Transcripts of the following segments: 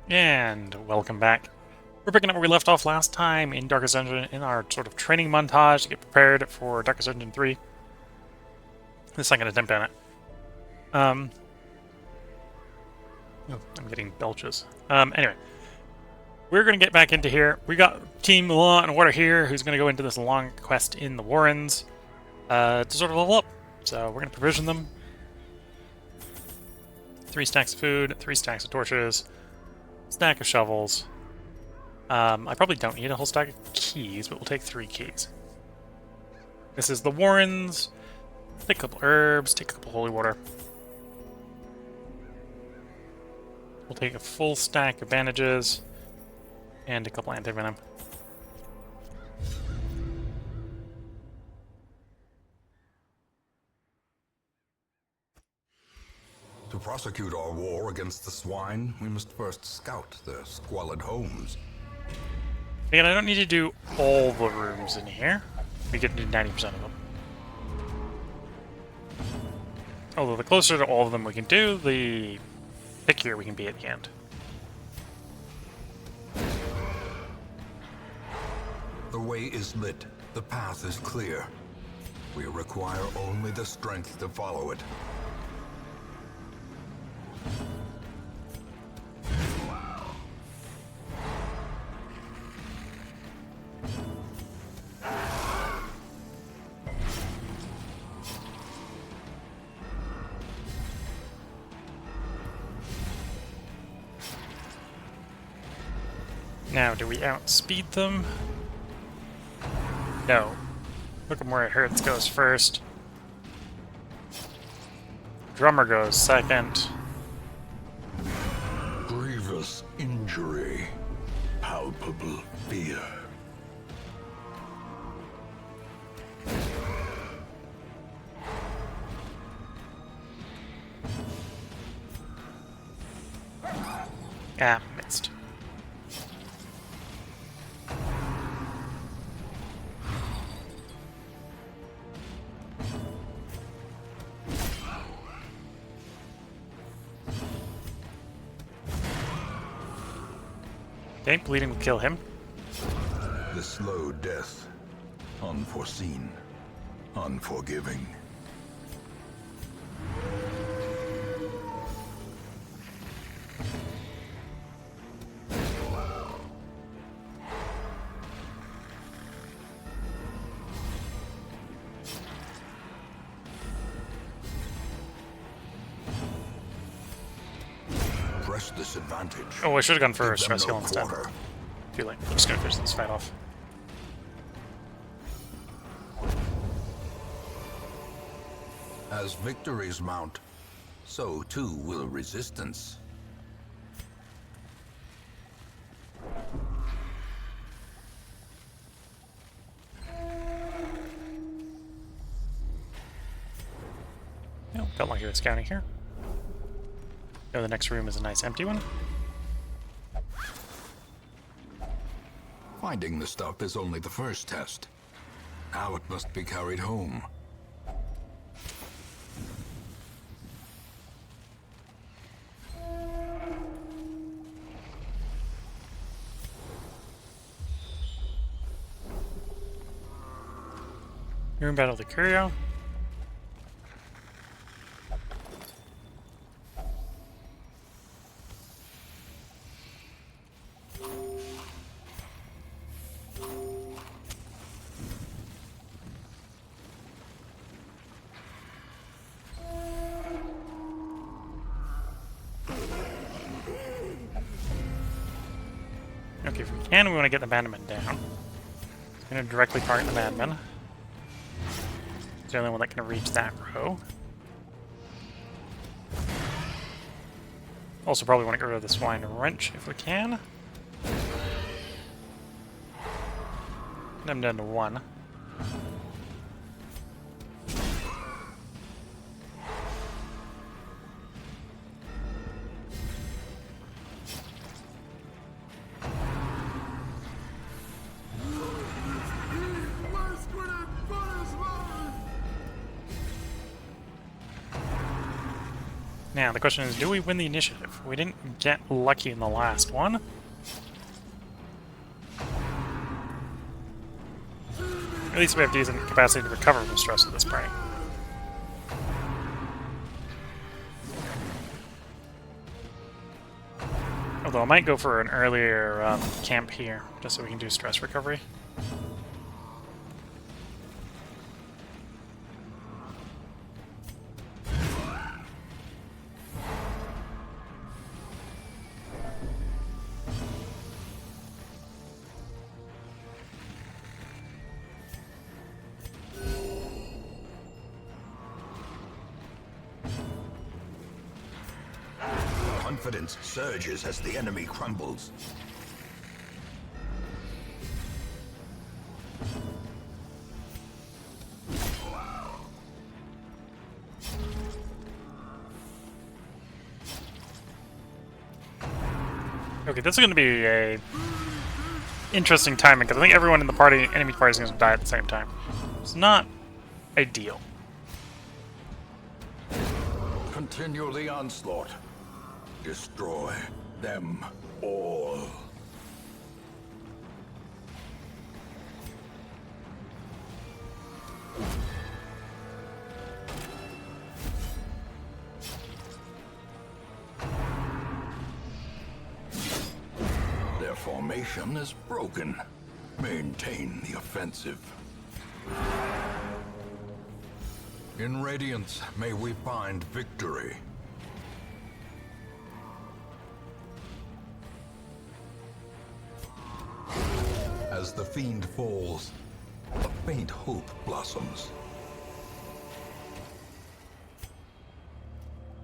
And welcome back. We're picking up where we left off last time in Darkest Dungeon in our sort of training montage to get prepared for Darkest Dungeon 3. The second attempt on it. Oh, I'm getting belches. Anyway. We're going to get back into here. We got Team Law and Water here, who's going to go into this long quest in the Warrens to sort of level up. So we're going to provision them. 3 stacks of food, 3 stacks of torches, stack of shovels. I probably don't need a whole stack of keys, but we'll take 3 keys. This is the Warrens. Take a couple herbs, take a couple holy water. We'll take a full stack of bandages and a couple anti-venom. To prosecute our war against the swine, we must first scout their squalid homes. Again, I don't need to do all the rooms in here. We get to do 90% of them. Although the closer to all of them we can do, the pickier we can be at the end. The way is lit. The path is clear. We require only the strength to follow it. Now, do we outspeed them? No. Look at where it hurts goes first. Drummer goes second. Grievous injury. Palpable fear. Ah, missed. Okay, bleeding will kill him. The slow death. Unforeseen. Unforgiving. Press this advantage. Oh, I should have gone for Give them stress no heal instead. quarter. Too late. I'm just gonna finish this fight off. As victories mount, so too will resistance. Oh, got lucky with scouting here. Oh, the next room is a nice empty one. Finding the stuff is only the first test. Now it must be carried home. Room battle of the Curio. Okay, if we can, we want to get the Madman down. It's going to directly target the Madman. It's the only one that can reach that row. Also probably want to get rid of the Swine Wrench if we can. I'm down to 1. Now, the question is, do we win the initiative? We didn't get lucky in the last one. At least we have decent capacity to recover from stress at this point. Although I might go for an earlier camp here, just so we can do stress recovery. Confidence surges as the enemy crumbles. Okay, this is going to be a interesting timing, because I think everyone in the party, enemy party, is going to die at the same time. It's not ideal. Continue the onslaught. Destroy them all. Their formation is broken. Maintain the offensive. In Radiance, may we find victory. As the fiend falls, a faint hope blossoms.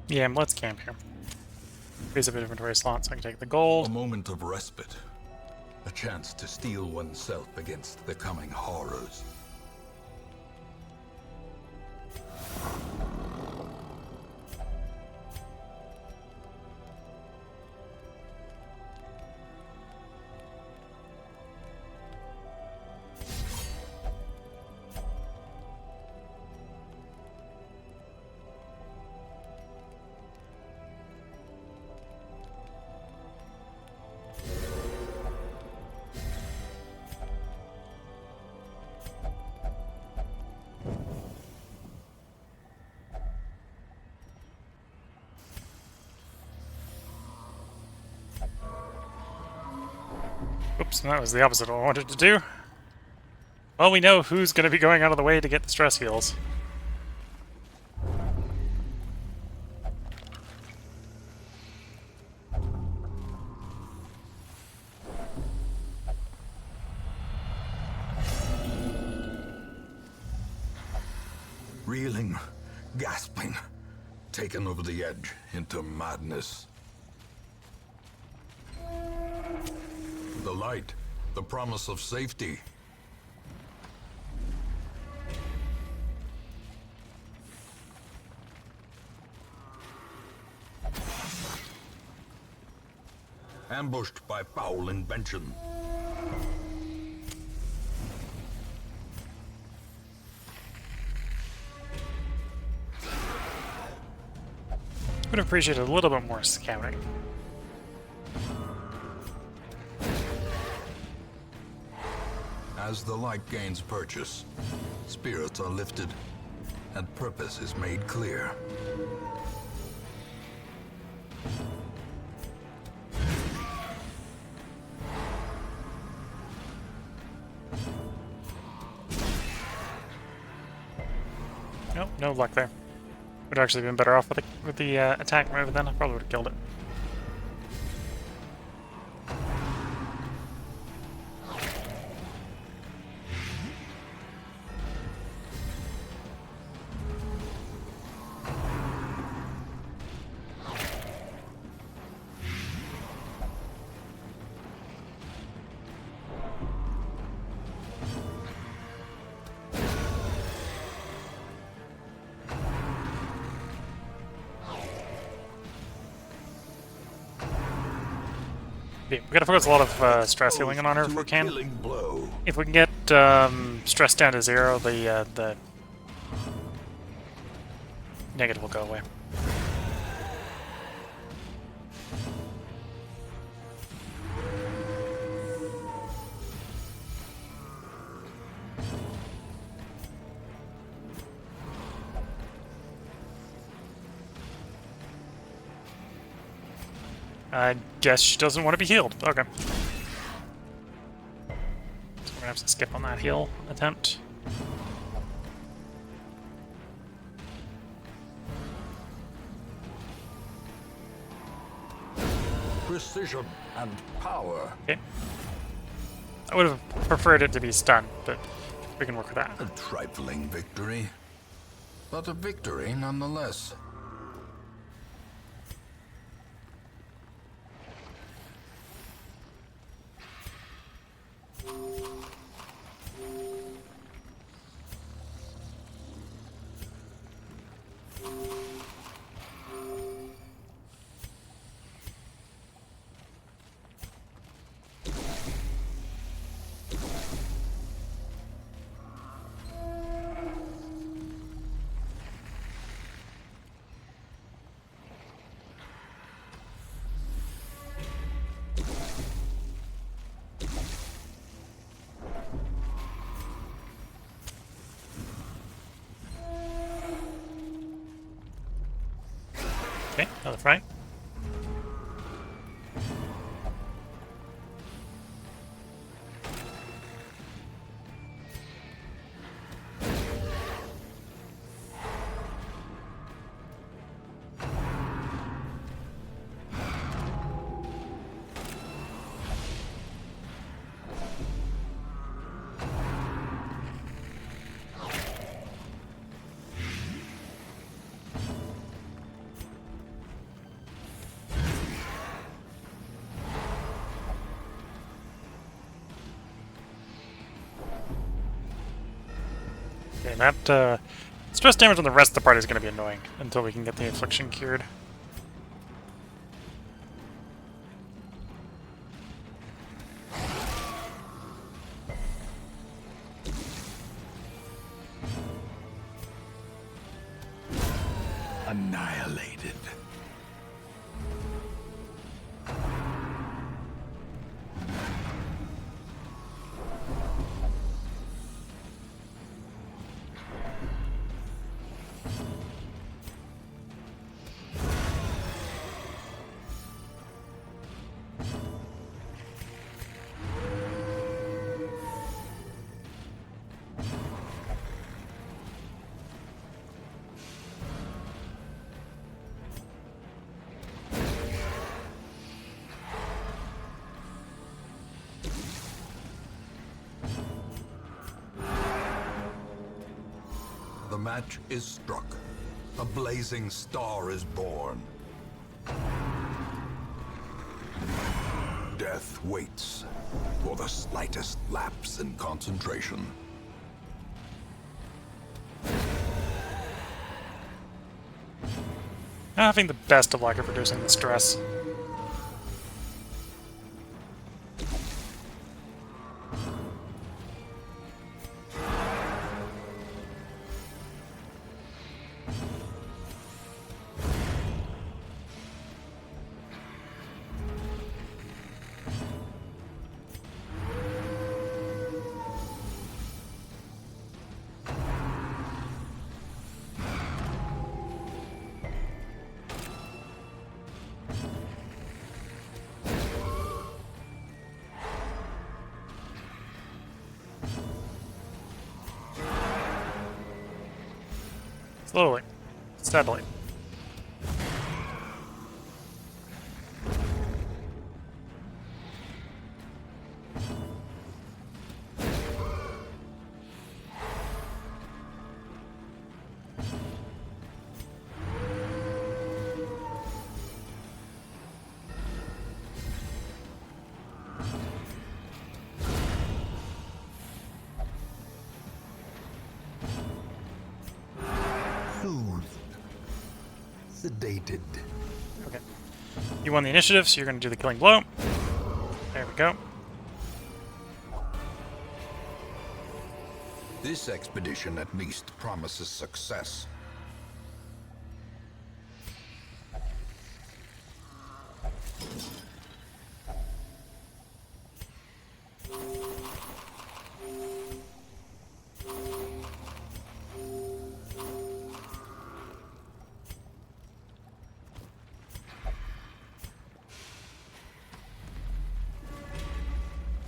Yeah, let's camp here. Raise a bit of inventory slot so I can take the gold. A moment of respite. A chance to steel oneself against the coming horrors. Oops, that was the opposite of what I wanted to do. Well, we know who's going to be going out of the way to get the stress heals. Reeling, gasping, taken over the edge into madness. The light, the promise of safety. Ambushed by foul invention. Would have appreciated a little bit more scouting. As the light gains purchase, spirits are lifted, and purpose is made clear. Nope, no luck there. Would have actually been better off with the attack move then. I probably would have killed it. We gotta focus a lot of stress healing on her if we can. If we can get stress down to 0, the negative will go away. I guess she doesn't want to be healed. Okay. So we're gonna have to skip on that heal attempt. Precision and power. Okay. I would have preferred it to be stunned, but we can work with that. A trifling victory, but a victory nonetheless. Okay, another fight. Okay, that stress damage on the rest of the party is going to be annoying until we can get the affliction cured. Annihilated. The match is struck. A blazing star is born. Death waits for the slightest lapse in concentration. Not having the best of luck at reducing the stress. Slowly. Steadily. Soothed. Sedated. Okay. You won the initiative, so you're going to do the killing blow. There we go. This expedition at least promises success.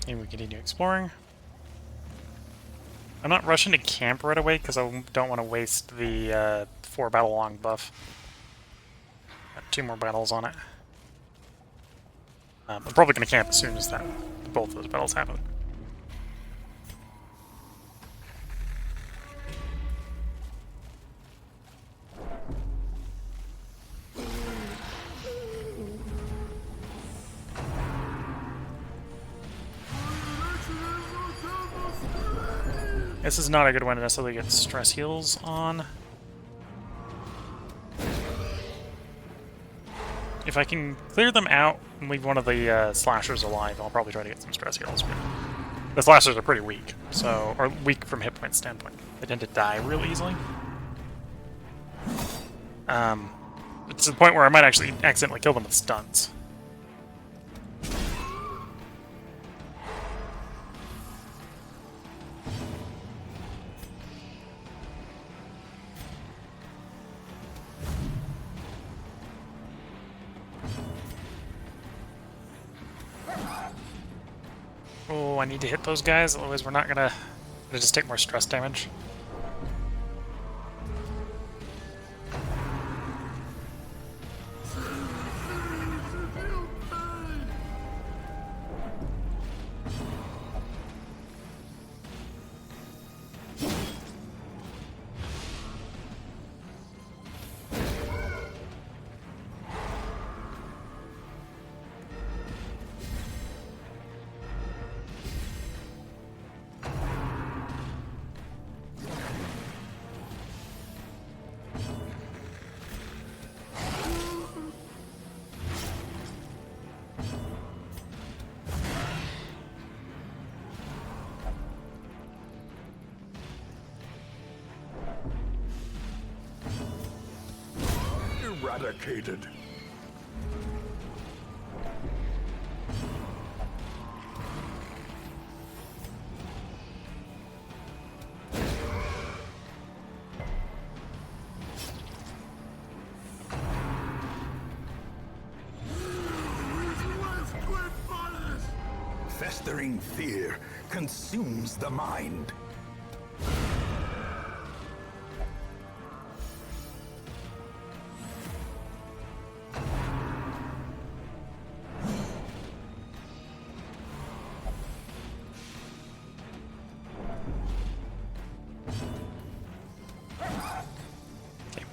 And we continue exploring. I'm not rushing to camp right away because I don't want to waste the 4 battle long buff. Got 2 more battles on it. I'm probably going to camp as soon as both of those battles happen. This is not a good one to necessarily get stress heals on. If I can clear them out and leave one of the slashers alive, I'll probably try to get some stress heals. But the slashers are pretty weak, or weak from hit point standpoint. They tend to die real easily. It's to the point where I might actually accidentally kill them with stunts. Oh, I need to hit those guys, otherwise we're not gonna just take more stress damage. Eradicated. Festering fear consumes the mind.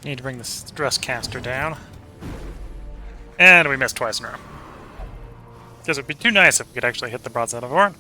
Need to bring the stress caster down. And we missed twice in a row. Because it would be too nice if we could actually hit the broadside of Orin.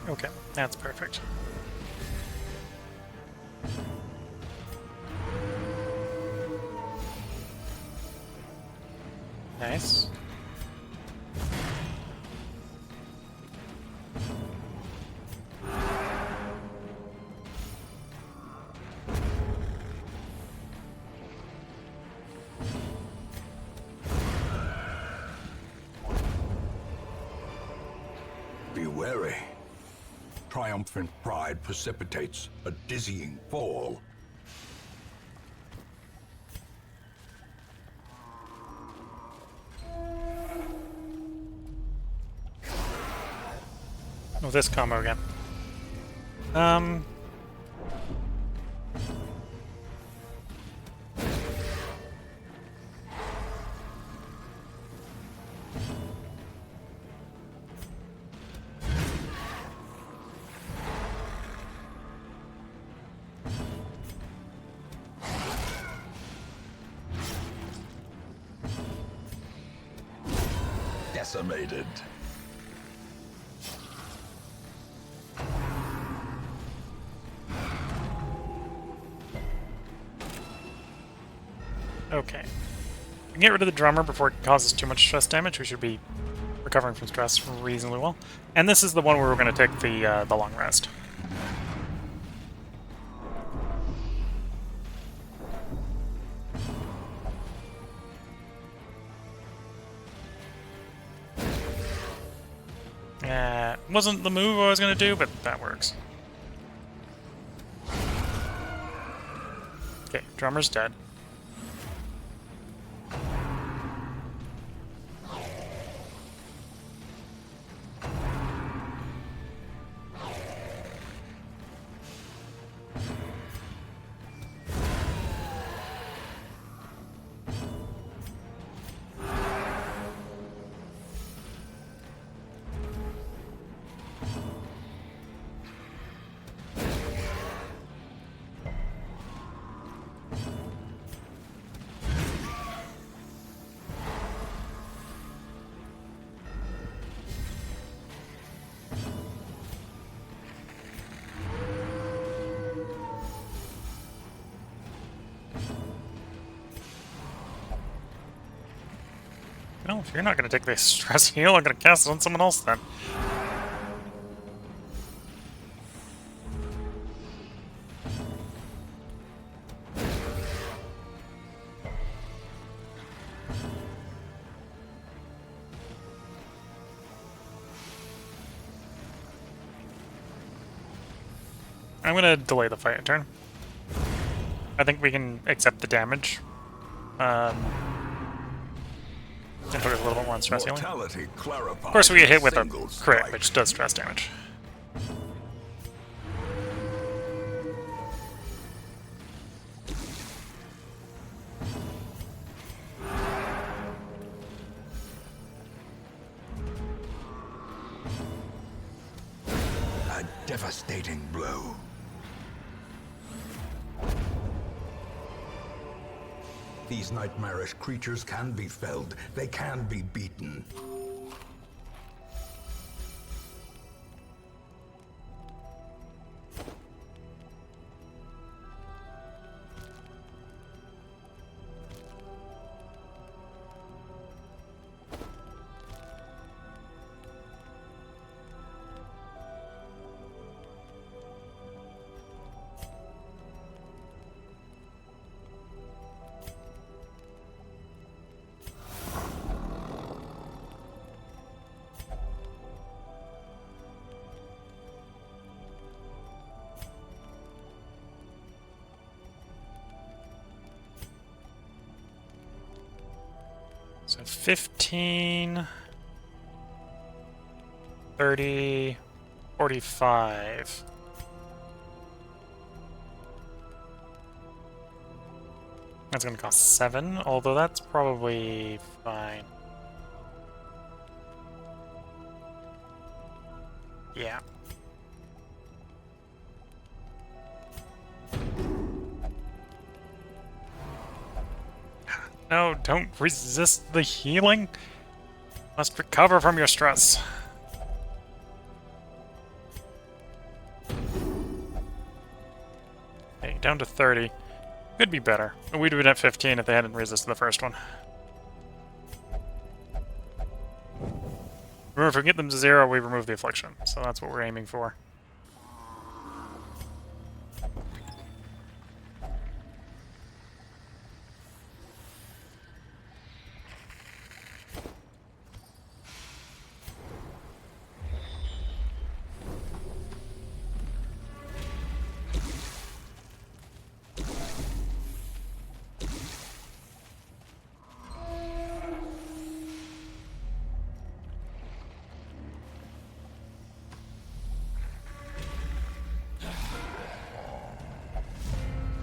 Okay, that's perfect. Nice. Be wary. Triumphant pride precipitates a dizzying fall. Oh, this combo again. Decimated. Okay. We can get rid of the drummer before it causes too much stress damage. We should be recovering from stress reasonably well. And this is the one where we're going to take the long rest. Wasn't the move I was going to do, but that works. Okay, drummer's dead. No, if you're not going to take the stress heal, I'm going to cast it on someone else then. I'm going to delay the fight a turn. I think we can accept the damage. And focus a little bit more on stress healing. Of course, we get hit with a crit, which does stress damage. A devastating blow. These nightmarish creatures can be felled. They can be beaten. So 15, 30, 45. That's going to cost 7, although that's probably fine. Yeah. No, don't resist the healing. Must recover from your stress. Okay, down to 30. Could be better. We'd have been at 15 if they hadn't resisted the first one. Remember, if we get them to 0, we remove the affliction. So that's what we're aiming for.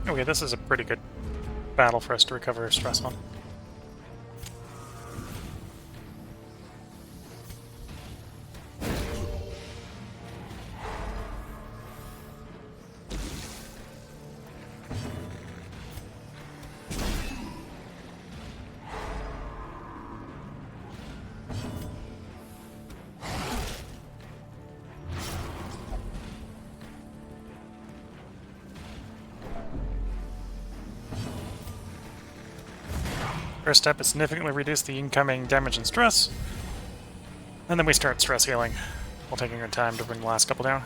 Okay, this is a pretty good battle for us to recover stress on. First step is significantly reduce the incoming damage and stress. And then we start stress healing while taking our time to bring the last couple down.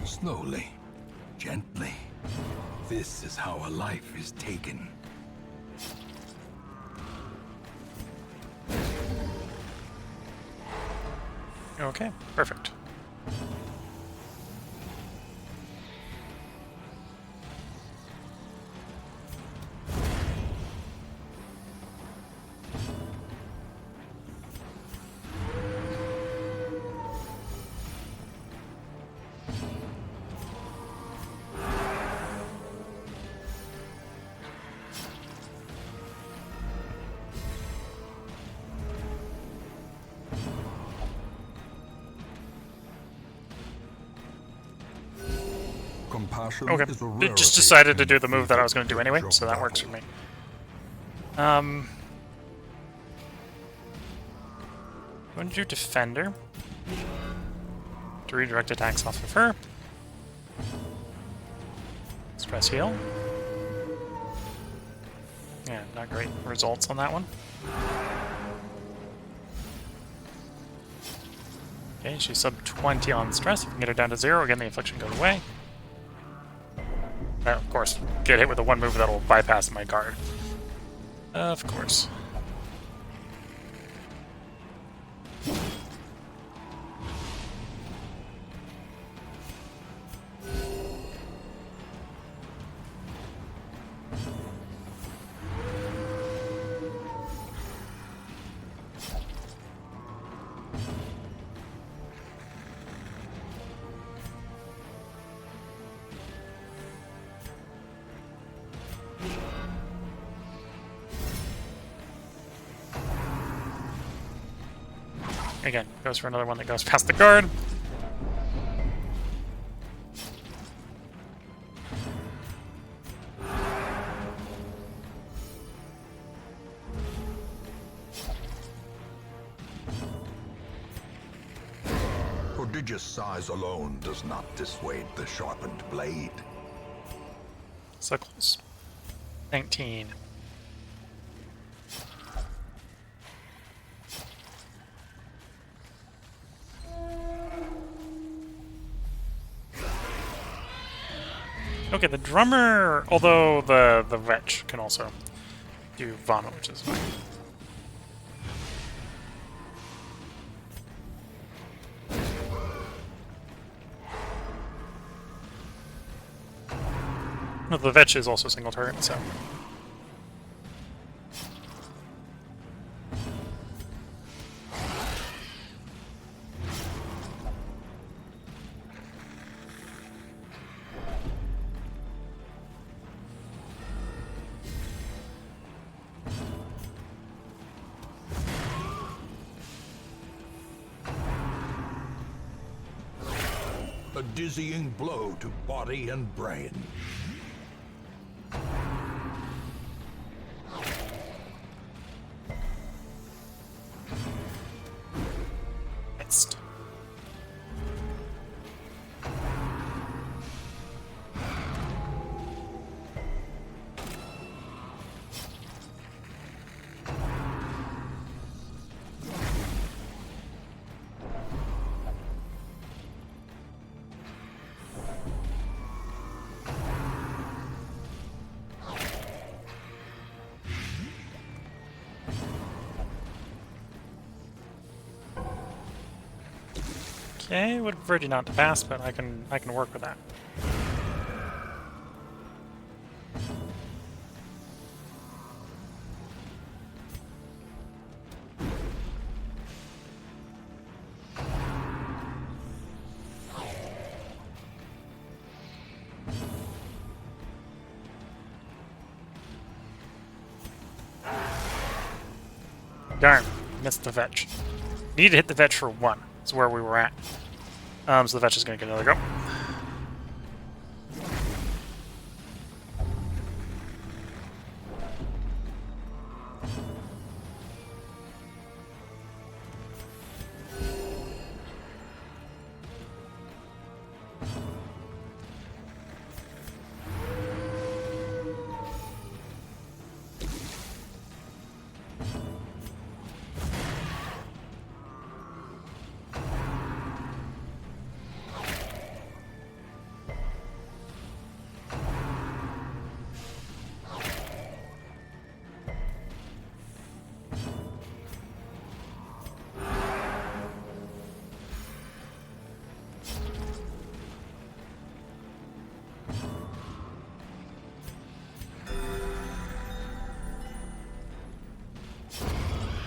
Slowly, gently. This is how a life is taken. Okay, perfect. Compassion Okay, is a it rarity just decided to in do the move that I was going to do the anyway, age of so that works for battle. me. Going to do Defender. To redirect attacks off of her. Stress heal. Yeah, not great results on that one. Okay, she's sub 20 on stress. If we can get her down to 0, again the affliction goes away. Of course, get hit with the one move that'll bypass my guard. Of course. Again, goes for another one that goes past the guard. Prodigious size alone does not dissuade the sharpened blade. So close. 19. Okay, the drummer, although the wretch can also do vomit, which is fine. No, the Vetch is also single turret, so. A dizzying blow to body and brain. Missed. Okay, would have preferred you not to pass, but I can work with that. Darn, missed the vetch. Need to hit the vetch for 1. Is where we were at. So the vetch is going to get another go.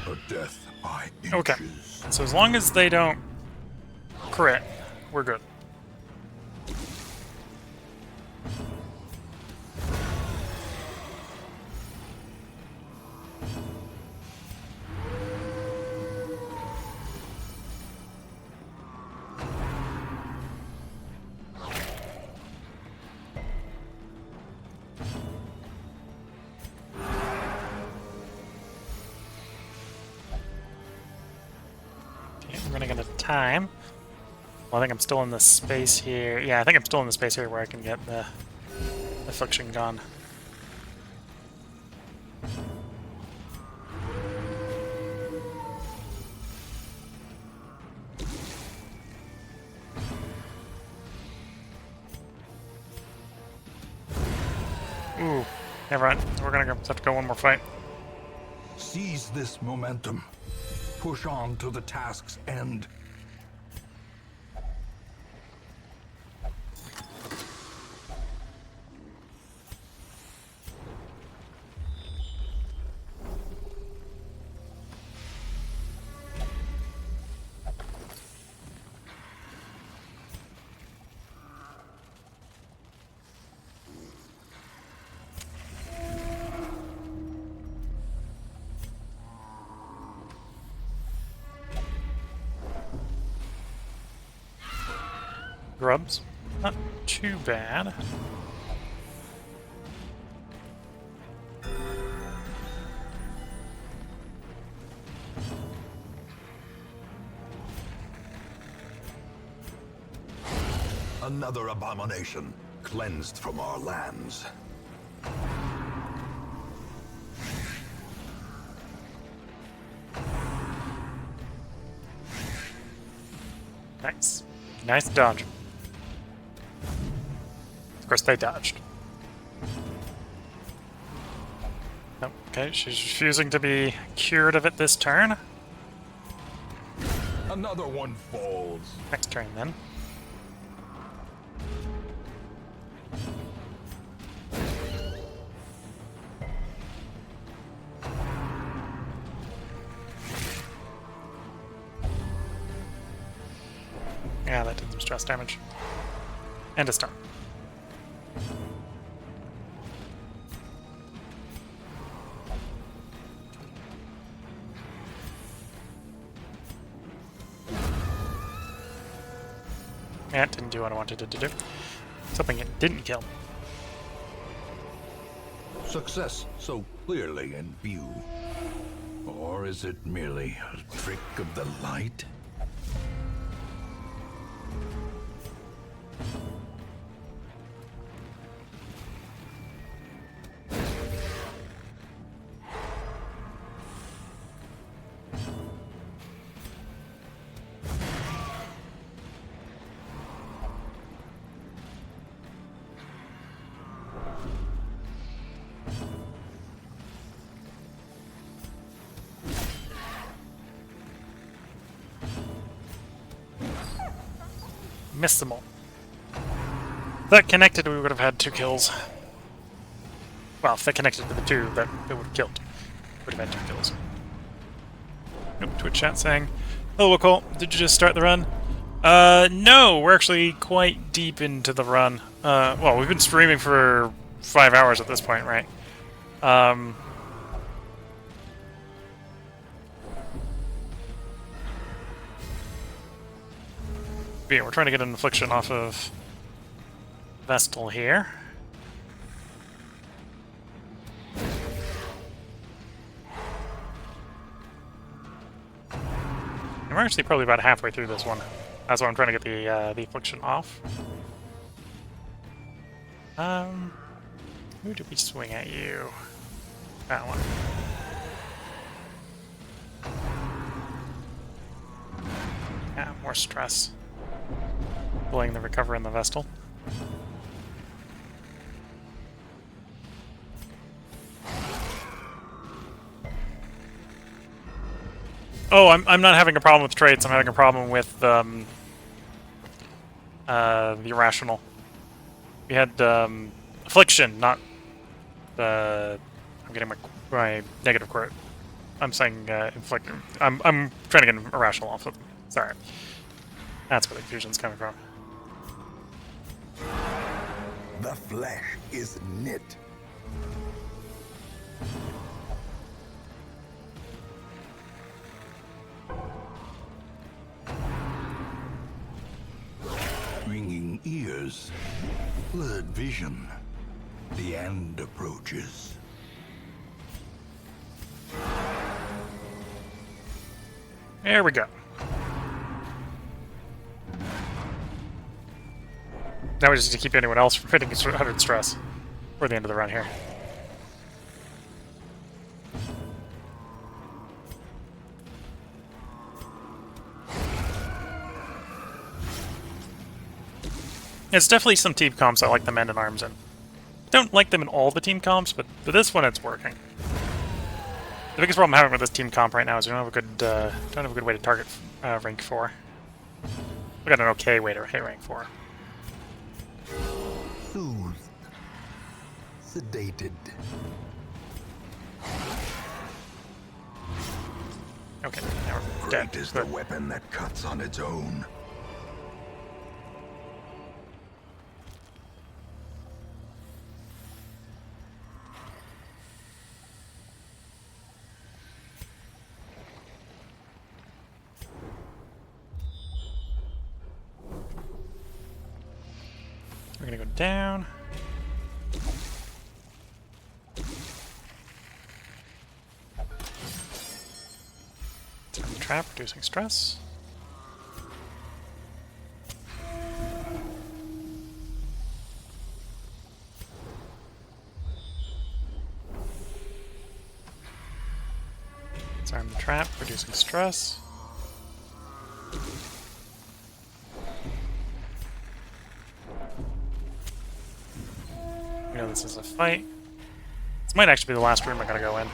A death by inches. Okay. So as long as they don't crit, we're good. Running out of time. Well, I think I'm still in the space here. Yeah, I think I'm still in the space here where I can get the affliction gone. Ooh, never mind. We're gonna have to go one more fight. Seize this momentum. Push on to the task's end. Grubs. Not too bad. Another abomination, cleansed from our lands. Nice. Nice dodge. Of course, they dodged. Okay, she's refusing to be cured of it this turn. Another one falls. Next turn, then. Yeah, that did some stress damage. And a stun. Yeah, it didn't do what I wanted it to do. Something it didn't kill. Success so clearly in view. Or is it merely a trick of the light? Missable. If that connected, we would have had 2 kills. Well, if that connected to the 2, that it would have killed. Would have had 2 kills. Nope, Twitch chat saying, "Hello, Cole. Did you just start the run?" No, we're actually quite deep into the run. Well, we've been streaming for 5 hours at this point, right? But yeah, we're trying to get an affliction off of Vestal here. And we're actually probably about halfway through this one. That's why I'm trying to get the affliction off. Who did we swing at you? That one. Yeah, more stress. Pulling the recover in the Vestal. Oh, I'm not having a problem with traits. I'm having a problem with the irrational. We had affliction, not the. I'm getting my negative quote. I'm saying inflict. I'm trying to get an irrational off of them. Sorry, that's where the confusion's coming from. The flesh is knit. Ringing ears, blurred vision. The end approaches. There we go. Now we just need to keep anyone else from hitting 100 stress for the end of the run here. It's definitely some team comps I like the men in arms in. Don't like them in all the team comps, but for this one it's working. The biggest problem I'm having with this team comp right now is we don't have a good way to target rank 4. We got an okay way to hit rank 4. Soothed. Sedated. Okay, now we're dead. Great is the weapon that cuts on its own. We're gonna go down. Time trap, reducing stress. Disarm the trap, reducing stress. We know this is a fight. This might actually be the last room I gotta go in.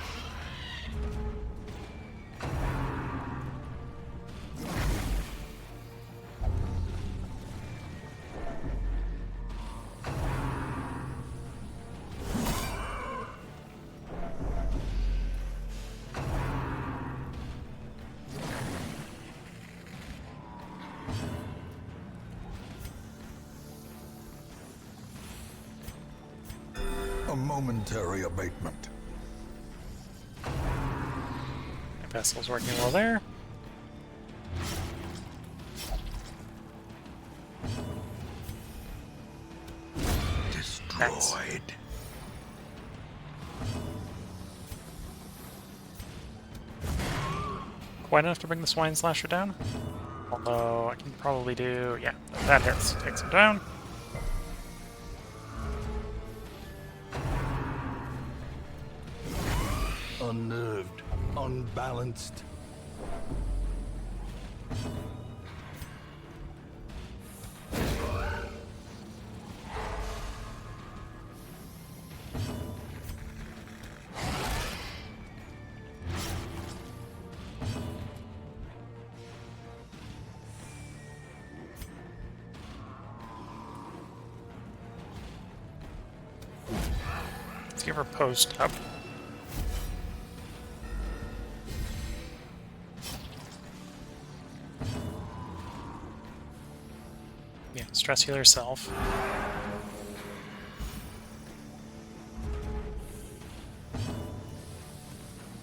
A momentary abatement. Vessel's working well there. Destroyed. Quite enough to bring the Swine Slasher down. Although I can probably do, yeah, that hits. Takes him down. Unnerved, unbalanced. Let's give her post up. Yeah, stress heal herself.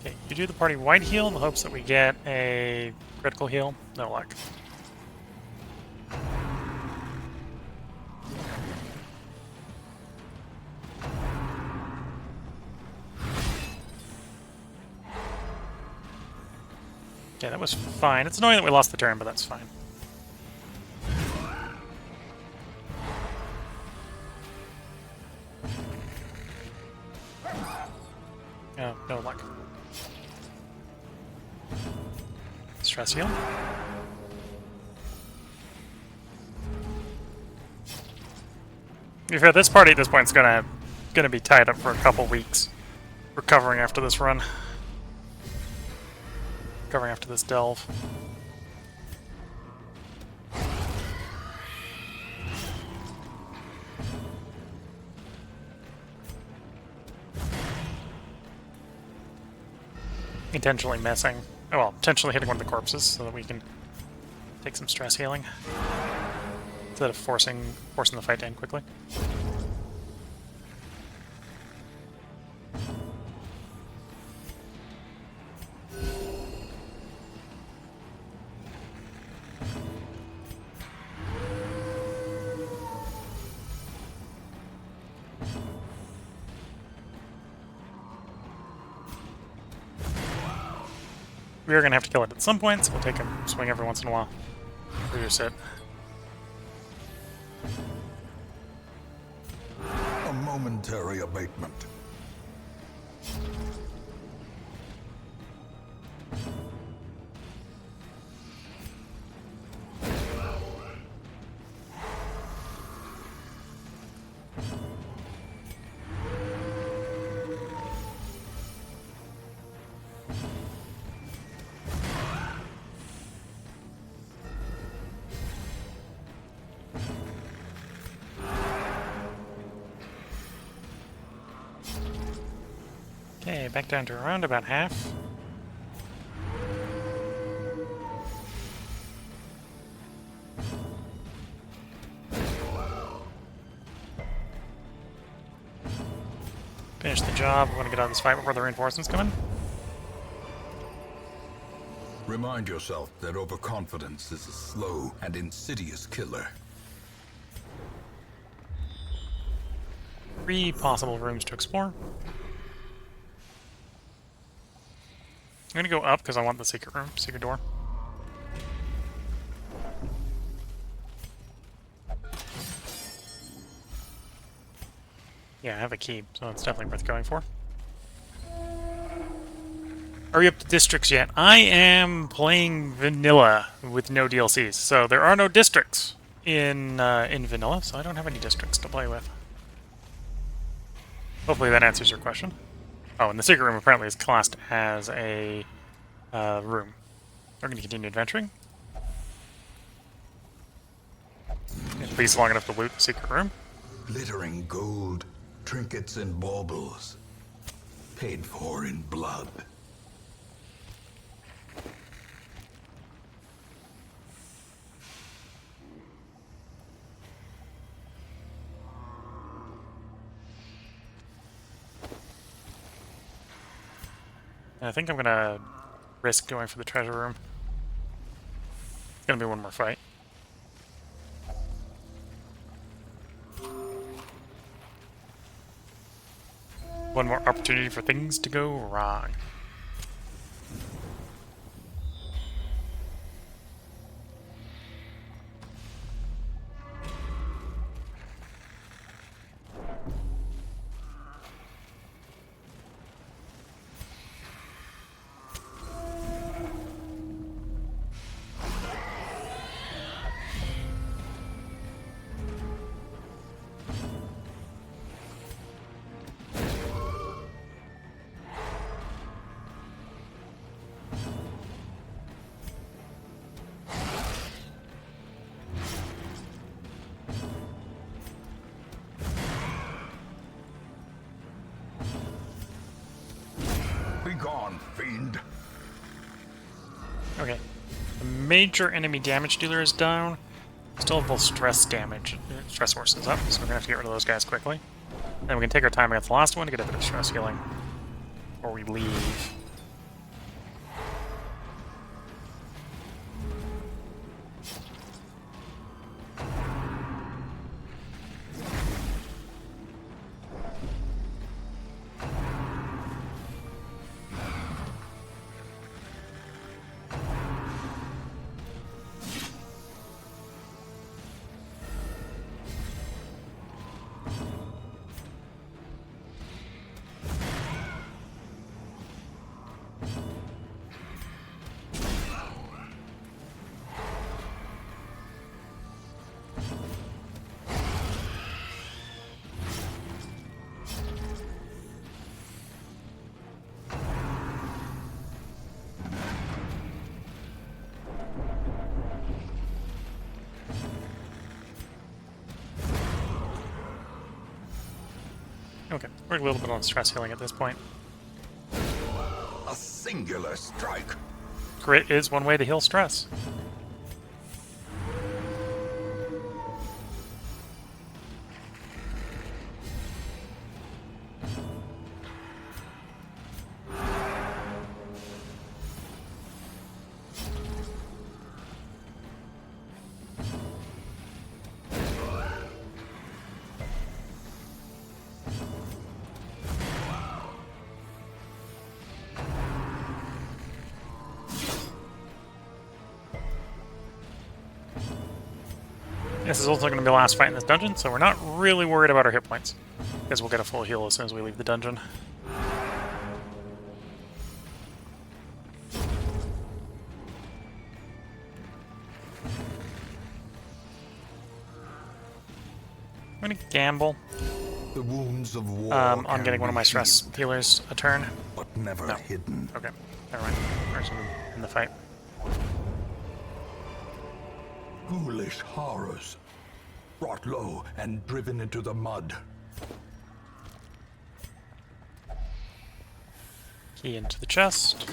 Okay, you do the party white heal in the hopes that we get a critical heal. No luck. Okay, that was fine. It's annoying that we lost the turn, but that's fine. Oh, no luck. Stress heal. To be fair, this party at this point is gonna be tied up for a couple weeks. Recovering after this run. Recovering after this delve. Intentionally missing. Oh well, intentionally hitting one of the corpses so that we can take some stress healing. Instead of forcing the fight to end quickly. We are going to have to kill it at some point, so we'll take a swing every once in a while. Reduce it. A momentary abatement. Okay, back down to around about half. Finish the job. We want to get out of this fight before the reinforcements come in. Remind yourself that overconfidence is a slow and insidious killer. 3 possible rooms to explore. I'm gonna go up because I want the secret room, secret door. Yeah, I have a key, so it's definitely worth going for. Are we up to districts yet? I am playing vanilla with no DLCs, so there are no districts in vanilla, so I don't have any districts to play with. Hopefully that answers your question. Oh, and the secret room apparently is classed as a room. We're going to continue adventuring. At least long enough to loot the secret room. Glittering gold, trinkets and baubles. Paid for in blood. I think I'm going to risk going for the treasure room. It's going to be one more fight. One more opportunity for things to go wrong. gone, fiend. Okay. The major enemy damage dealer is down. Still have both stress damage, stress horses up, so we're gonna have to get rid of those guys quickly. Then we can take our time against the last one to get a bit of stress healing before we leave. Okay, we're a little bit on stress healing at this point. A singular strike. Grit is one way to heal stress. This is also going to be the last fight in this dungeon, so we're not really worried about our hit points, because we'll get a full heal as soon as we leave the dungeon. I'm going to gamble The wounds of war on getting one of my stress healers a turn. but never hidden. Okay, never mind. Person in the fight. Ghoulish horrors, brought low and driven into the mud. Key into the chest.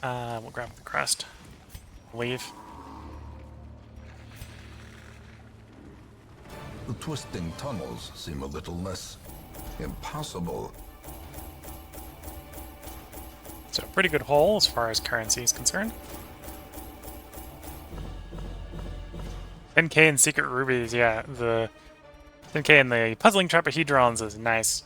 We'll grab the crest. Leave. The twisting tunnels seem a little less impossible. So pretty good haul as far as currency is concerned. 10k in secret rubies, yeah. The 10k in the puzzling trapahedrons is nice.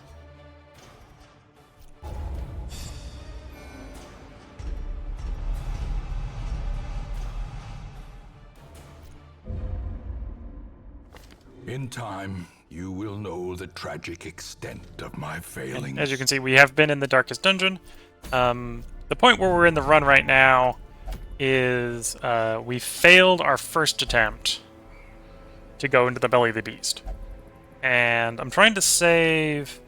In time, you will know the tragic extent of my failings. And as you can see, we have been in the darkest dungeon. The point where we're in the run right now is we failed our first attempt to go into the belly of the beast. And I'm trying to save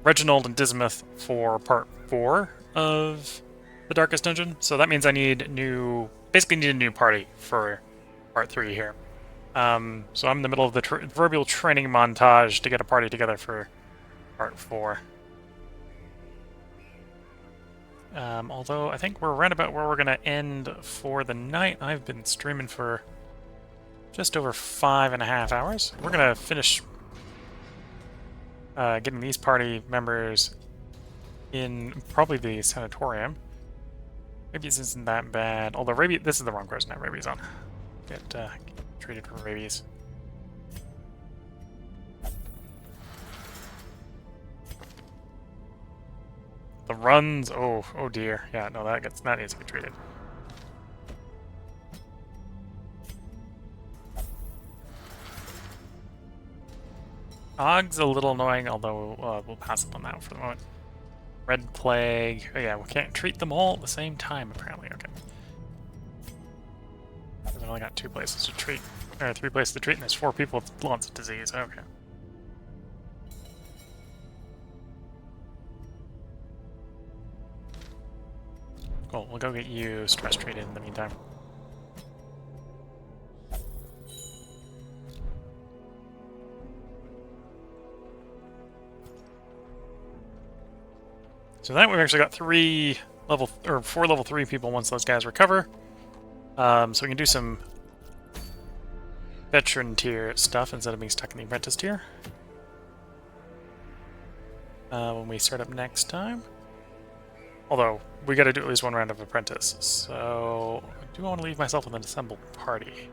Reginald and Dismuth for part 4 of the darkest dungeon. So that means I need basically need a new party for part 3 here. So I'm in the middle of the proverbial training montage to get a party together for part 4. Although I think we're right about where we're going to end for the night. I've been streaming for just over 5.5 hours. We're going to finish getting these party members in probably the sanatorium. Rabies isn't that bad. Although rabies, this is the wrong person to have rabies on. Get treated for rabies. The runs, oh dear. Yeah, no, that needs to get treated. Og's a little annoying, although we'll pass up on that for the moment. Red Plague. Oh yeah, we can't treat them all at the same time, apparently. Okay. I've only got 2 places to treat, or 3 places to treat, and there's 4 people with lots of disease. Okay. Cool, we'll go get you stress treated in the meantime. So that we've actually got 4 level 3 people once those guys recover. So we can do some veteran tier stuff instead of being stuck in the apprentice tier. When we start up next time. Although, we gotta do at least 1 round of apprentice. So, do I want to leave myself with an assembled party?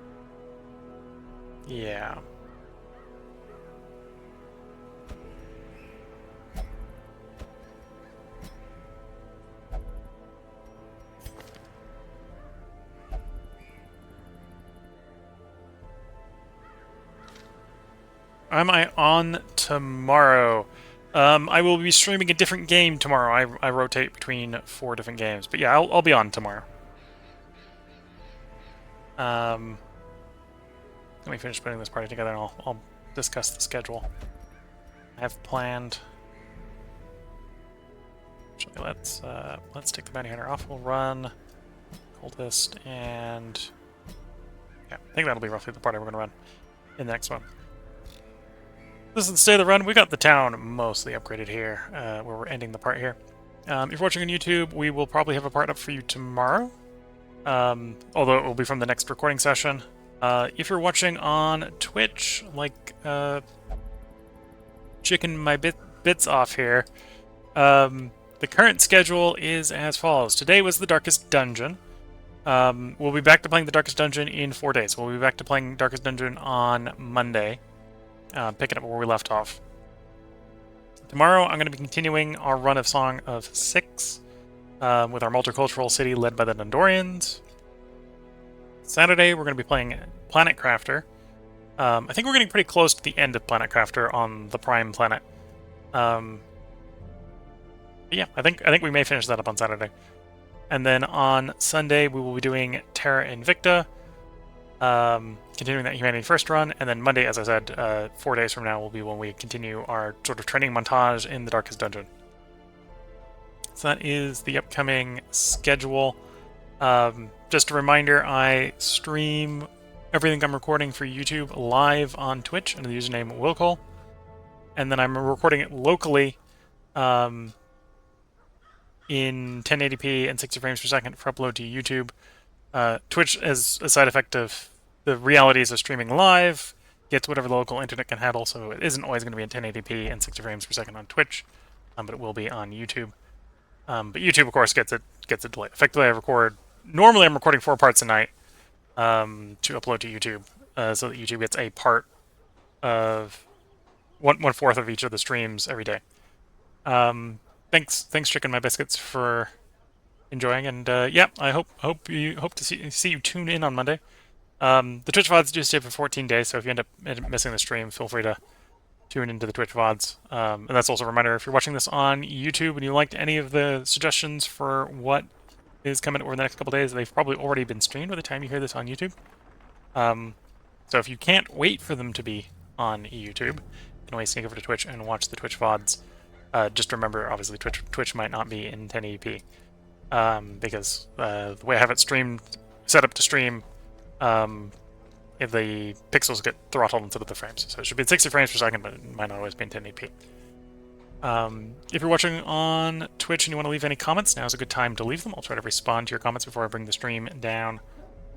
Yeah. Am I on tomorrow? I will be streaming a different game tomorrow. I rotate between 4 different games. But yeah, I'll be on tomorrow. Let me finish putting this party together and I'll discuss the schedule I have planned. Actually, let's take the bounty hunter off. We'll run cultist and yeah, I think that'll be roughly the party we're gonna run in the next one. This is the state of the run. We got the town mostly upgraded here, where we're ending the part here. If you're watching on YouTube, we will probably have a part up for you tomorrow, although it will be from the next recording session. If you're watching on Twitch, like chicken my bits off here, the current schedule is as follows. Today was the Darkest Dungeon. We'll be back to playing the Darkest Dungeon in 4 days. We'll be back to playing Darkest Dungeon on Monday. Picking up where we left off. Tomorrow, I'm going to be continuing our run of Song of Six with our multicultural city led by the Nundorians. Saturday, we're going to be playing Planet Crafter. I think we're getting pretty close to the end of Planet Crafter on the Prime Planet. Yeah, I think we may finish that up on Saturday. And then on Sunday, we will be doing Terra Invicta. Continuing that Humanity First run, and then Monday, as I said, 4 days from now will be when we continue our sort of training montage in the Darkest Dungeon. So that is the upcoming schedule. Just a reminder, I stream everything I'm recording for YouTube live on Twitch under the username Wilcol, and then I'm recording it locally in 1080p and 60 frames per second for upload to YouTube. Twitch, as a side effect of the realities of streaming live, gets whatever the local internet can handle, so it isn't always going to be in 1080p and 60 frames per second on Twitch, but it will be on YouTube. But YouTube, of course, gets it delayed. Effectively, normally I'm recording 4 parts a night to upload to YouTube, so that YouTube gets a part of one fourth of each of the streams every day. Thanks, Chicken My Biscuits, for enjoying, and yeah, I hope to see you tune in on Monday. The Twitch VODs do stay for 14 days, so if you end up missing the stream, feel free to tune into the Twitch VODs. And that's also a reminder, if you're watching this on YouTube and you liked any of the suggestions for what is coming over the next couple days, they've probably already been streamed by the time you hear this on YouTube. So if you can't wait for them to be on YouTube, you can always sneak over to Twitch and watch the Twitch VODs. Just remember, obviously, Twitch might not be in 1080p. Because the way I have it set up to stream, if the pixels get throttled instead of the frames. So it should be 60 frames per second, but it might not always be in 1080p. If you're watching on Twitch and you want to leave any comments, now's a good time to leave them. I'll try to respond to your comments before I bring the stream down.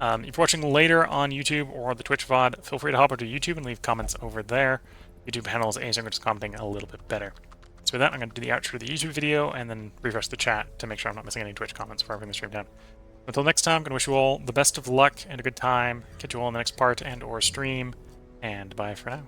If you're watching later on YouTube or the Twitch VOD, feel free to hop over to YouTube and leave comments over there. YouTube handles asynchronous commenting a little bit better. So with that, I'm going to do the outro of the YouTube video and then refresh the chat to make sure I'm not missing any Twitch comments before I bring the stream down. Until next time, I'm going to wish you all the best of luck and a good time. Catch you all in the next part and or stream, and bye for now.